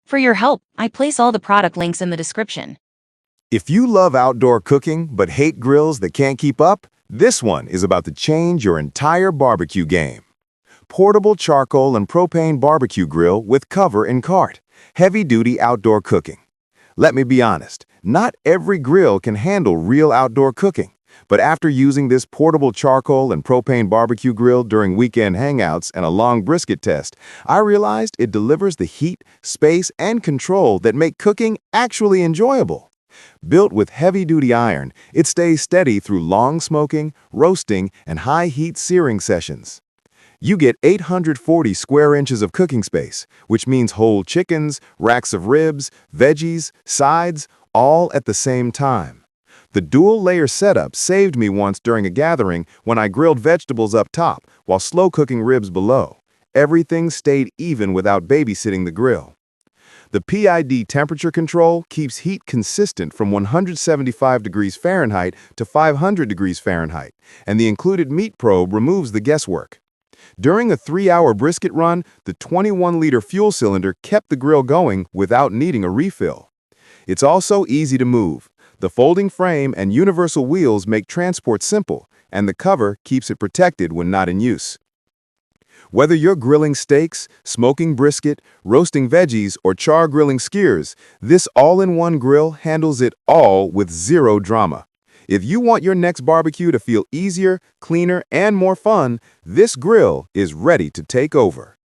For your help, I place all the product links in the description. If you love outdoor cooking but hate grills that can't keep up, this one is about to change your entire barbecue game. Portable charcoal and propane barbecue grill with cover and cart. Heavy-duty outdoor cooking. Let me be honest, not every grill can handle real outdoor cooking. But after using this portable charcoal and propane barbecue grill during weekend hangouts and a long brisket test, I realized it delivers the heat, space, and control that make cooking actually enjoyable. Built with heavy-duty iron, it stays steady through long smoking, roasting, and high-heat searing sessions. You get 840 square inches of cooking space, which means whole chickens, racks of ribs, veggies, sides, all at the same time. The dual-layer setup saved me once during a gathering when I grilled vegetables up top while slow-cooking ribs below. Everything stayed even without babysitting the grill. The PID temperature control keeps heat consistent from 175 degrees Fahrenheit to 500 degrees Fahrenheit, and the included meat probe removes the guesswork. During a 3-hour brisket run, the 21-liter fuel cylinder kept the grill going without needing a refill. It's also easy to move. The folding frame and universal wheels make transport simple, and the cover keeps it protected when not in use. Whether you're grilling steaks, smoking brisket, roasting veggies, or char-grilling skewers, this all-in-one grill handles it all with zero drama. If you want your next barbecue to feel easier, cleaner, and more fun, this grill is ready to take over.